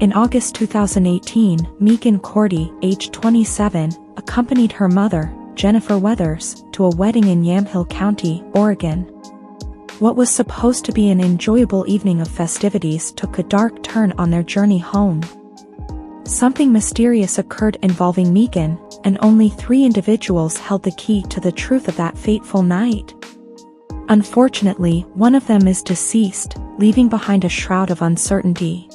In August 2018, Meighan Cordie, aged 27, accompanied her mother, Jennifer Weathers, to a wedding in Yamhill County, Oregon. What was supposed to be an enjoyable evening of festivities took a dark turn on their journey home. Something mysterious occurred involving Meighan, and only 3 individuals held the key to the truth of that fateful night. Unfortunately, one of them is deceased, leaving behind a shroud of uncertainty.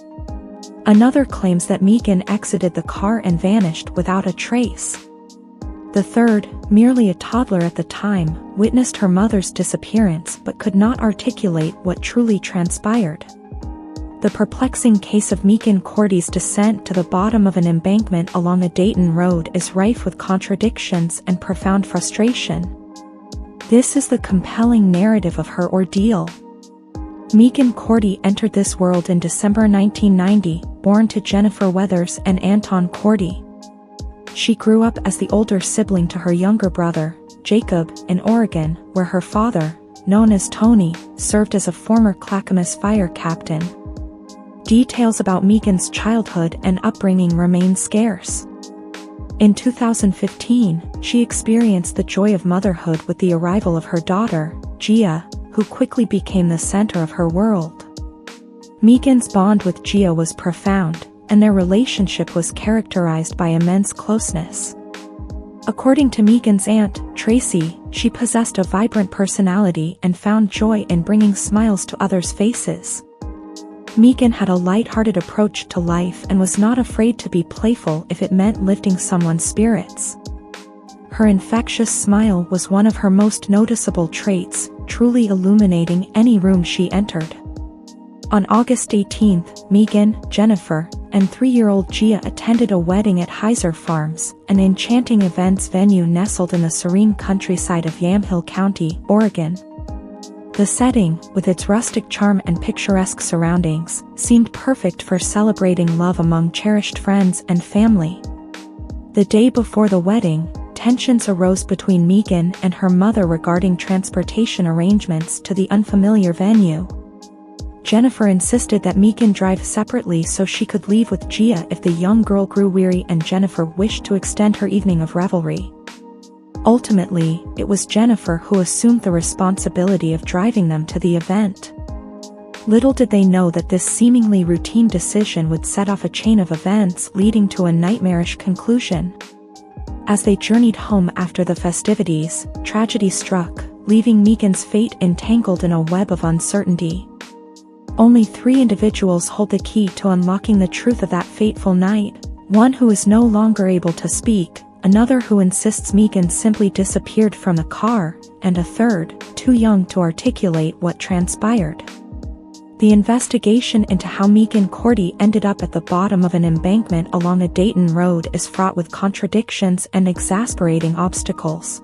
Another claims that Meighan exited the car and vanished without a trace. The third, merely a toddler at the time, witnessed her mother's disappearance but could not articulate what truly transpired. The perplexing case of Meighan Cordie's descent to the bottom of an embankment along a Dayton road is rife with contradictions and profound frustration. This is the compelling narrative of her ordeal. Meighan Cordie entered this world in December 1990, born to Jennifer Weathers and Anton Cordie. She grew up as the older sibling to her younger brother, Jacob, in Oregon, where her father, known as Tony, served as a former Clackamas fire captain. Details about Meighan's childhood and upbringing remain scarce. In 2015, she experienced the joy of motherhood with the arrival of her daughter, Gia, who quickly became the center of her world. Meighan's bond with Gia was profound, and their relationship was characterized by immense closeness. According to Meighan's aunt, Tracy, she possessed a vibrant personality and found joy in bringing smiles to others' faces. Meighan had a light-hearted approach to life and was not afraid to be playful if it meant lifting someone's spirits. Her infectious smile was one of her most noticeable traits, truly illuminating any room she entered. On August 18, Meighan, Jennifer, and 3-year-old Gia attended a wedding at Heiser Farms, an enchanting events venue nestled in the serene countryside of Yamhill County, Oregon. The setting, with its rustic charm and picturesque surroundings, seemed perfect for celebrating love among cherished friends and family. The day before the wedding, tensions arose between Meighan and her mother regarding transportation arrangements to the unfamiliar venue. Jennifer insisted that Meighan drive separately so she could leave with Gia if the young girl grew weary, and Jennifer wished to extend her evening of revelry. Ultimately, it was Jennifer who assumed the responsibility of driving them to the event. Little did they know that this seemingly routine decision would set off a chain of events leading to a nightmarish conclusion. As they journeyed home after the festivities, tragedy struck, leaving Meighan's fate entangled in a web of uncertainty. Only 3 individuals hold the key to unlocking the truth of that fateful night: one who is no longer able to speak, another who insists Meighan simply disappeared from the car, and a third, too young to articulate what transpired. The investigation into how Meighan Cordie ended up at the bottom of an embankment along a Dayton road is fraught with contradictions and exasperating obstacles.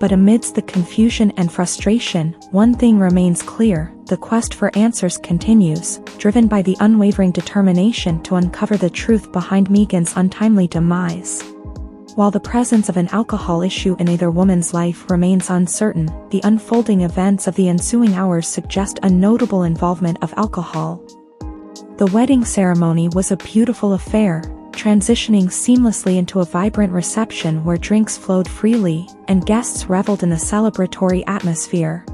But amidst the confusion and frustration, one thing remains clear: the quest for answers continues, driven by the unwavering determination to uncover the truth behind Meighan's untimely demise. While the presence of an alcohol issue in either woman's life remains uncertain, the unfolding events of the ensuing hours suggest a notable involvement of alcohol. The wedding ceremony was a beautiful affair, transitioning seamlessly into a vibrant reception where drinks flowed freely, and guests reveled in the celebratory atmosphere.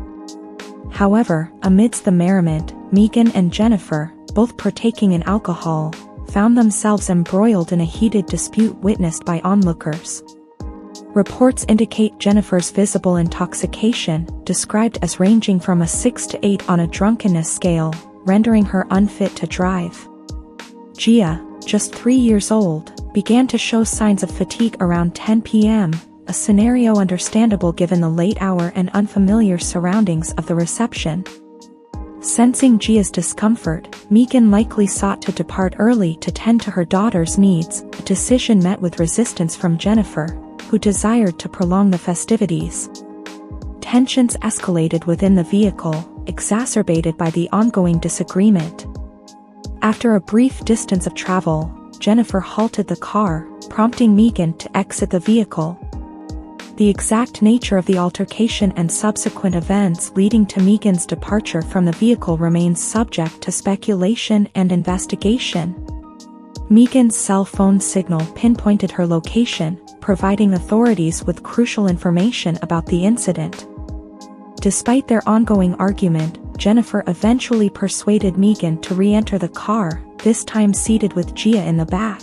However, amidst the merriment, Meighan and Jennifer, both partaking in alcohol, found themselves embroiled in a heated dispute witnessed by onlookers. Reports indicate Jennifer's visible intoxication, described as ranging from a 6 to 8 on a drunkenness scale, rendering her unfit to drive. Gia, just 3 years old, began to show signs of fatigue around 10 p.m., a scenario understandable given the late hour and unfamiliar surroundings of the reception. Sensing Gia's discomfort, Meighan likely sought to depart early to tend to her daughter's needs, a decision met with resistance from Jennifer, who desired to prolong the festivities. Tensions escalated within the vehicle, exacerbated by the ongoing disagreement. After a brief distance of travel, Jennifer halted the car, prompting Meighan to exit the vehicle. The exact nature of the altercation and subsequent events leading to Meighan's departure from the vehicle remains subject to speculation and investigation. Meighan's cell phone signal pinpointed her location, providing authorities with crucial information about the incident. Despite their ongoing argument, Jennifer eventually persuaded Meighan to re-enter the car, this time seated with Gia in the back.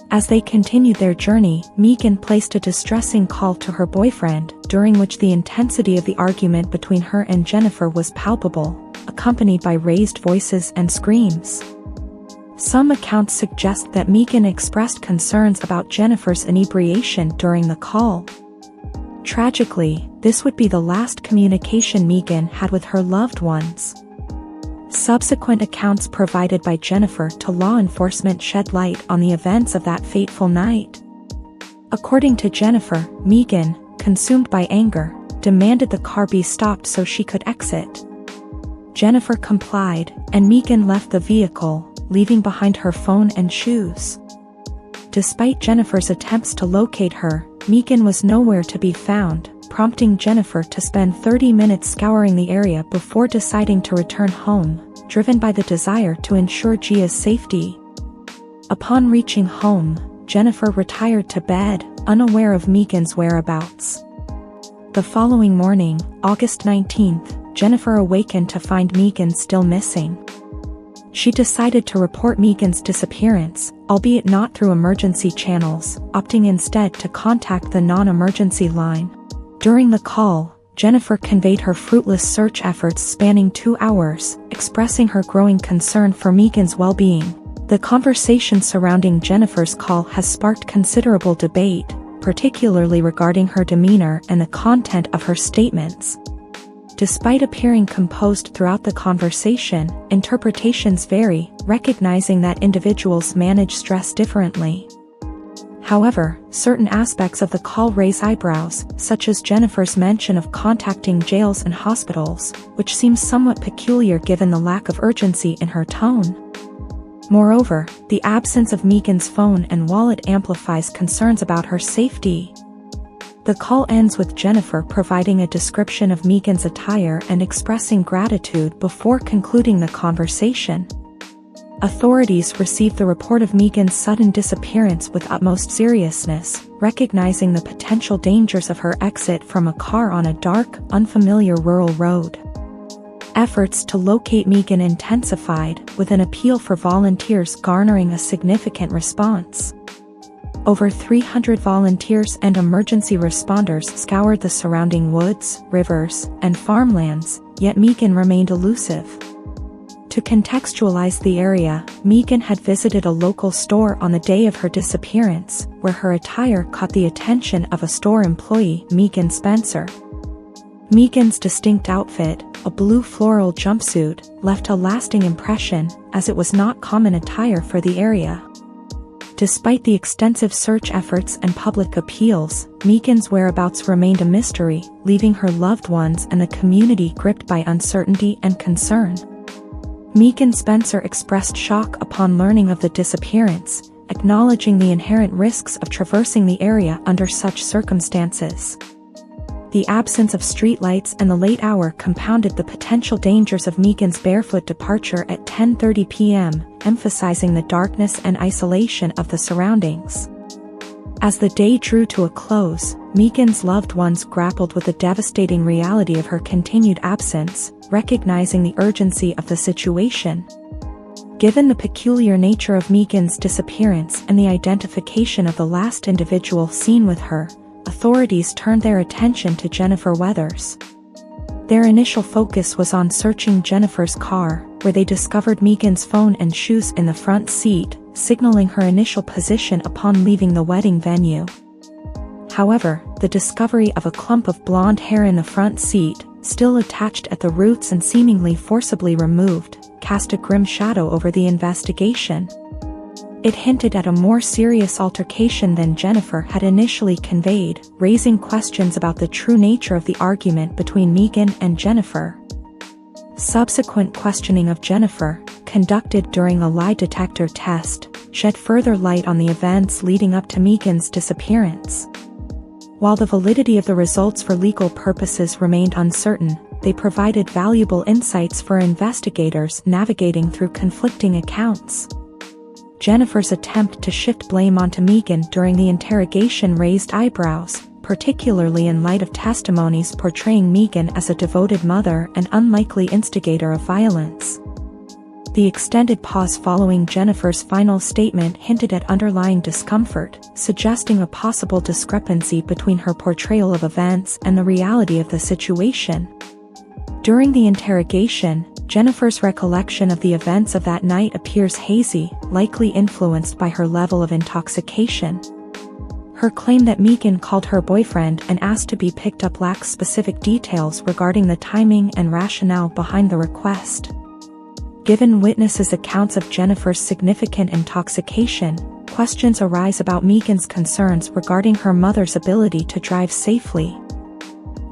As they continued their journey, Meighan placed a distressing call to her boyfriend, during which the intensity of the argument between her and Jennifer was palpable, accompanied by raised voices and screams. Some accounts suggest that Meighan expressed concerns about Jennifer's inebriation during the call. Tragically, this would be the last communication Meighan had with her loved ones. Subsequent accounts provided by Jennifer to law enforcement shed light on the events of that fateful night. According to Jennifer, Meighan, consumed by anger, demanded the car be stopped so she could exit. Jennifer complied, and Meighan left the vehicle, leaving behind her phone and shoes. Despite Jennifer's attempts to locate her, Meighan was nowhere to be found, prompting Jennifer to spend 30 minutes scouring the area before deciding to return home, driven by the desire to ensure Gia's safety. Upon reaching home, Jennifer retired to bed, unaware of Meighan's whereabouts. The following morning, August 19th, Jennifer awakened to find Meighan still missing. She decided to report Meighan's disappearance, albeit not through emergency channels, opting instead to contact the non-emergency line. During the call, Jennifer conveyed her fruitless search efforts spanning 2 hours, expressing her growing concern for Meighan's well-being. The conversation surrounding Jennifer's call has sparked considerable debate, particularly regarding her demeanor and the content of her statements. Despite appearing composed throughout the conversation, interpretations vary, recognizing that individuals manage stress differently. However, certain aspects of the call raise eyebrows, such as Jennifer's mention of contacting jails and hospitals, which seems somewhat peculiar given the lack of urgency in her tone. Moreover, the absence of Meighan's phone and wallet amplifies concerns about her safety. The call ends with Jennifer providing a description of Meighan's attire and expressing gratitude before concluding the conversation. Authorities received the report of Meighan's sudden disappearance with utmost seriousness, recognizing the potential dangers of her exit from a car on a dark, unfamiliar rural road. Efforts to locate Meighan intensified, with an appeal for volunteers garnering a significant response. Over 300 volunteers and emergency responders scoured the surrounding woods, rivers, and farmlands, yet Meighan remained elusive. To contextualize the area, Meighan had visited a local store on the day of her disappearance, where her attire caught the attention of a store employee, Meighan Spencer. Meighan's distinct outfit, a blue floral jumpsuit, left a lasting impression, as it was not common attire for the area. Despite the extensive search efforts and public appeals, Meighan's whereabouts remained a mystery, leaving her loved ones and the community gripped by uncertainty and concern. Meighan Spencer expressed shock upon learning of the disappearance, acknowledging the inherent risks of traversing the area under such circumstances. The absence of streetlights and the late hour compounded the potential dangers of Meighan's barefoot departure at 10:30 p.m., emphasizing the darkness and isolation of the surroundings. As the day drew to a close, Meighan's loved ones grappled with the devastating reality of her continued absence, recognizing the urgency of the situation. Given the peculiar nature of Meighan's disappearance and the identification of the last individual seen with her, authorities turned their attention to Jennifer Weathers. Their initial focus was on searching Jennifer's car, where they discovered Meighan's phone and shoes in the front seat, signaling her initial position upon leaving the wedding venue. However, the discovery of a clump of blonde hair in the front seat, still attached at the roots and seemingly forcibly removed, cast a grim shadow over the investigation. It hinted at a more serious altercation than Jennifer had initially conveyed, raising questions about the true nature of the argument between Meighan and Jennifer. Subsequent questioning of Jennifer, conducted during a lie detector test, shed further light on the events leading up to Meighan's disappearance. While the validity of the results for legal purposes remained uncertain, they provided valuable insights for investigators navigating through conflicting accounts. Jennifer's attempt to shift blame onto Meighan during the interrogation raised eyebrows, particularly in light of testimonies portraying Meighan as a devoted mother and unlikely instigator of violence. The extended pause following Jennifer's final statement hinted at underlying discomfort, suggesting a possible discrepancy between her portrayal of events and the reality of the situation. During the interrogation, Jennifer's recollection of the events of that night appears hazy, likely influenced by her level of intoxication. Her claim that Meighan called her boyfriend and asked to be picked up lacks specific details regarding the timing and rationale behind the request. Given witnesses' accounts of Jennifer's significant intoxication, questions arise about Meighan's concerns regarding her mother's ability to drive safely.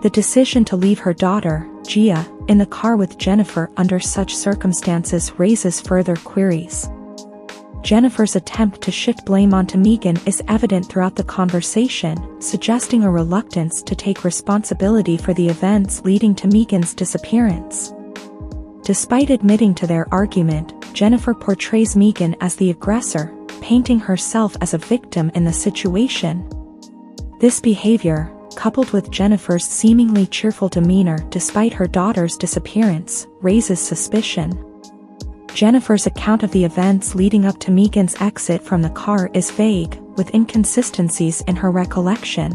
The decision to leave her daughter, Gia, in the car with Jennifer under such circumstances raises further queries. Jennifer's attempt to shift blame onto Meighan is evident throughout the conversation, suggesting a reluctance to take responsibility for the events leading to Meighan's disappearance. Despite admitting to their argument, Jennifer portrays Meighan as the aggressor, painting herself as a victim in the situation. This behavior, coupled with Jennifer's seemingly cheerful demeanor despite her daughter's disappearance, raises suspicion. Jennifer's account of the events leading up to Meighan's exit from the car is vague, with inconsistencies in her recollection.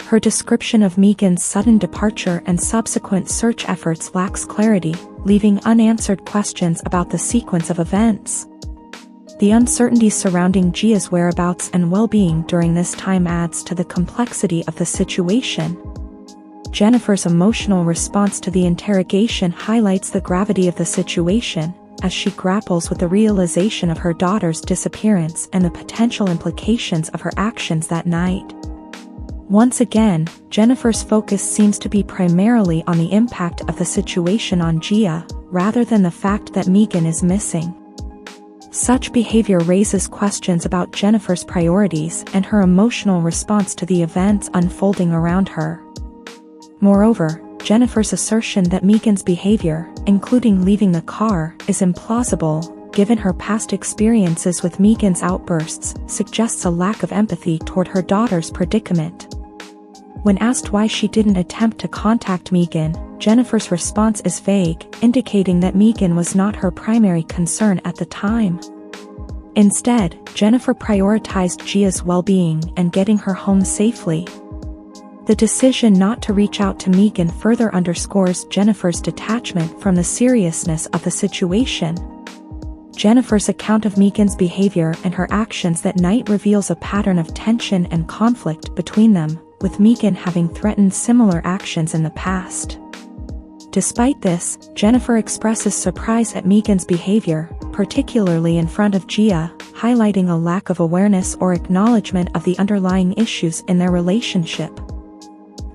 Her description of Meighan's sudden departure and subsequent search efforts lacks clarity, leaving unanswered questions about the sequence of events. The uncertainty surrounding Gia's whereabouts and well-being during this time adds to the complexity of the situation. Jennifer's emotional response to the interrogation highlights the gravity of the situation, as she grapples with the realization of her daughter's disappearance and the potential implications of her actions that night. Once again, Jennifer's focus seems to be primarily on the impact of the situation on Gia, rather than the fact that Meighan is missing. Such behavior raises questions about Jennifer's priorities and her emotional response to the events unfolding around her. Moreover, Jennifer's assertion that Meighan's behavior, including leaving the car, is implausible, given her past experiences with Meighan's outbursts, suggests a lack of empathy toward her daughter's predicament. When asked why she didn't attempt to contact Meighan, Jennifer's response is vague, indicating that Meighan was not her primary concern at the time. Instead, Jennifer prioritized Gia's well-being and getting her home safely. The decision not to reach out to Meighan further underscores Jennifer's detachment from the seriousness of the situation. Jennifer's account of Meighan's behavior and her actions that night reveals a pattern of tension and conflict between them, with Meighan having threatened similar actions in the past. Despite this, Jennifer expresses surprise at Meighan's behavior, particularly in front of Gia, highlighting a lack of awareness or acknowledgement of the underlying issues in their relationship.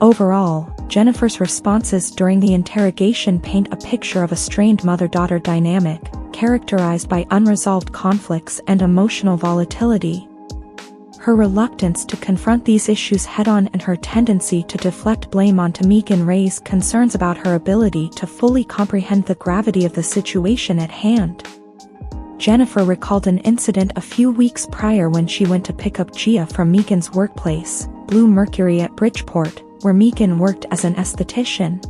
Overall, Jennifer's responses during the interrogation paint a picture of a strained mother-daughter dynamic, characterized by unresolved conflicts and emotional volatility. Her reluctance to confront these issues head-on and her tendency to deflect blame onto Meighan raise concerns about her ability to fully comprehend the gravity of the situation at hand. Jennifer recalled an incident a few weeks prior when she went to pick up Gia from Meighan's workplace, Blue Mercury at Bridgeport, where Meighan worked as an esthetician.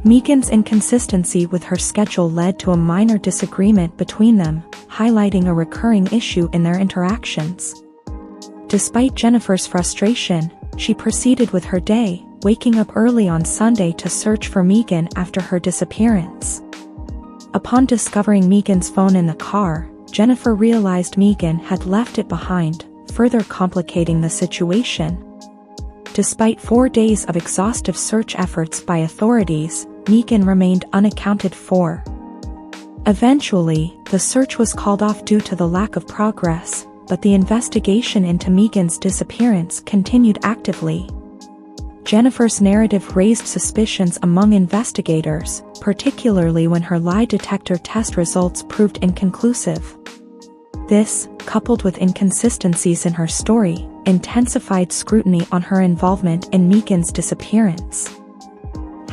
Meighan's inconsistency with her schedule led to a minor disagreement between them, highlighting a recurring issue in their interactions. Despite Jennifer's frustration, she proceeded with her day, waking up early on Sunday to search for Meighan after her disappearance. Upon discovering Meighan's phone in the car, Jennifer realized Meighan had left it behind, further complicating the situation. Despite 4 days of exhaustive search efforts by authorities, Meighan remained unaccounted for. Eventually, the search was called off due to the lack of progress, but the investigation into Meighan's disappearance continued actively. Jennifer's narrative raised suspicions among investigators, particularly when her lie detector test results proved inconclusive. This, coupled with inconsistencies in her story, intensified scrutiny on her involvement in Meighan's disappearance.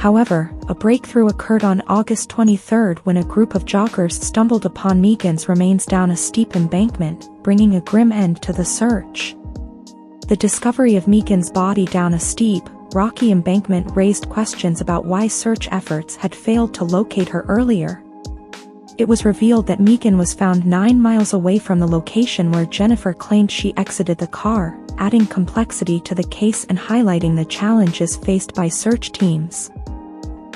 However, a breakthrough occurred on August 23 when a group of joggers stumbled upon Meighan's remains down a steep embankment, bringing a grim end to the search. The discovery of Meighan's body down a steep, rocky embankment raised questions about why search efforts had failed to locate her earlier. It was revealed that Meighan was found 9 miles away from the location where Jennifer claimed she exited the car, adding complexity to the case and highlighting the challenges faced by search teams.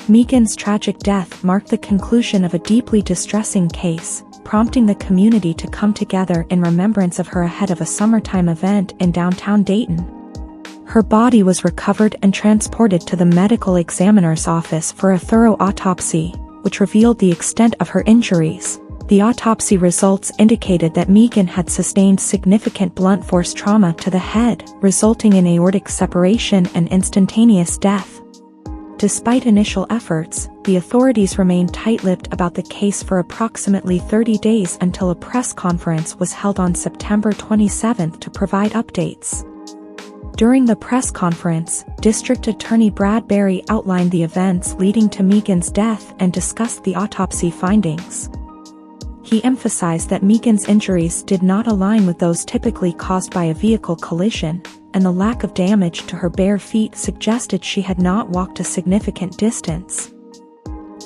Meighan's tragic death marked the conclusion of a deeply distressing case, prompting the community to come together in remembrance of her ahead of a summertime event in downtown Dayton. Her body was recovered and transported to the medical examiner's office for a thorough autopsy, which revealed the extent of her injuries. The autopsy results indicated that Meighan had sustained significant blunt force trauma to the head, resulting in aortic separation and instantaneous death. Despite initial efforts, the authorities remained tight-lipped about the case for approximately 30 days until a press conference was held on September 27 to provide updates. During the press conference, District Attorney Brad Berry outlined the events leading to Meighan's death and discussed the autopsy findings. He emphasized that Meighan's injuries did not align with those typically caused by a vehicle collision, and the lack of damage to her bare feet suggested she had not walked a significant distance.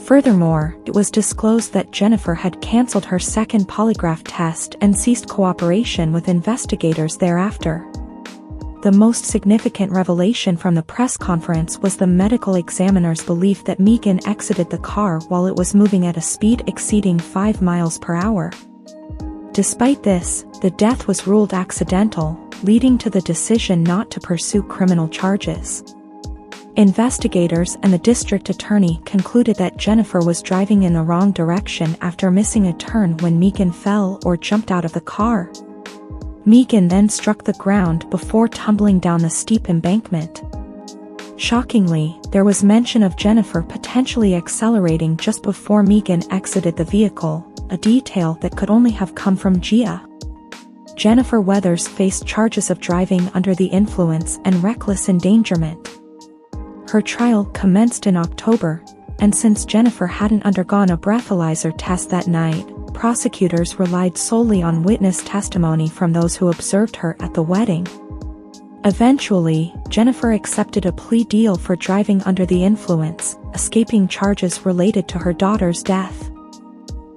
Furthermore, it was disclosed that Jennifer had canceled her second polygraph test and ceased cooperation with investigators thereafter. The most significant revelation from the press conference was the medical examiner's belief that Meighan exited the car while it was moving at a speed exceeding 5 miles per hour. Despite this, the death was ruled accidental, leading to the decision not to pursue criminal charges. Investigators and the district attorney concluded that Jennifer was driving in the wrong direction after missing a turn when Meighan fell or jumped out of the car. Meighan then struck the ground before tumbling down the steep embankment. Shockingly, there was mention of Jennifer potentially accelerating just before Meighan exited the vehicle, a detail that could only have come from Gia. Jennifer Weathers faced charges of driving under the influence and reckless endangerment. Her trial commenced in October, and since Jennifer hadn't undergone a breathalyzer test that night, prosecutors relied solely on witness testimony from those who observed her at the wedding. Eventually, Jennifer accepted a plea deal for driving under the influence, escaping charges related to her daughter's death.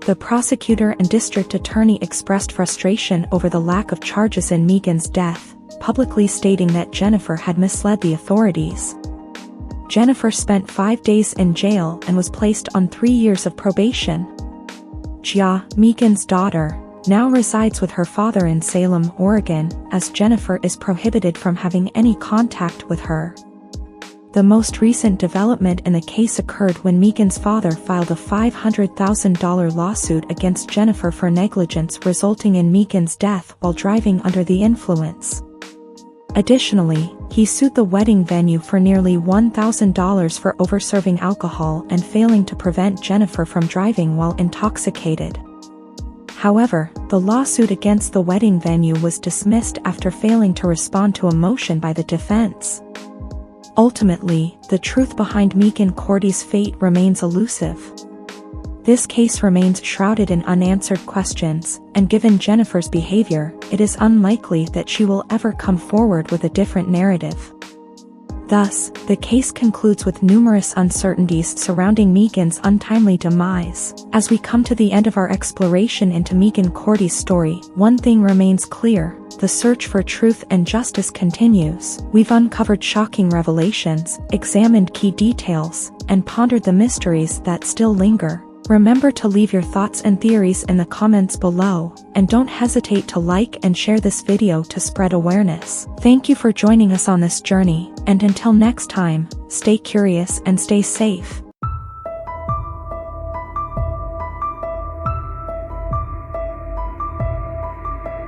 The prosecutor and district attorney expressed frustration over the lack of charges in Meighan's death, publicly stating that Jennifer had misled the authorities. Jennifer spent 5 days in jail and was placed on 3 years of probation. Gia, Meighan's daughter, now resides with her father in Salem, Oregon, as Jennifer is prohibited from having any contact with her. The most recent development in the case occurred when Meighan's father filed a $500,000 lawsuit against Jennifer for negligence resulting in Meighan's death while driving under the influence. Additionally, he sued the wedding venue for nearly $1,000 for overserving alcohol and failing to prevent Jennifer from driving while intoxicated. However, the lawsuit against the wedding venue was dismissed after failing to respond to a motion by the defense. Ultimately, the truth behind Meighan Cordie's fate remains elusive. This case remains shrouded in unanswered questions, and given Jennifer's behavior, it is unlikely that she will ever come forward with a different narrative. Thus, the case concludes with numerous uncertainties surrounding Meighan's untimely demise. As we come to the end of our exploration into Meighan Cordie's story, one thing remains clear: the search for truth and justice continues. We've uncovered shocking revelations, examined key details, and pondered the mysteries that still linger. Remember to leave your thoughts and theories in the comments below, and don't hesitate to like and share this video to spread awareness. Thank you for joining us on this journey, and until next time, stay curious and stay safe.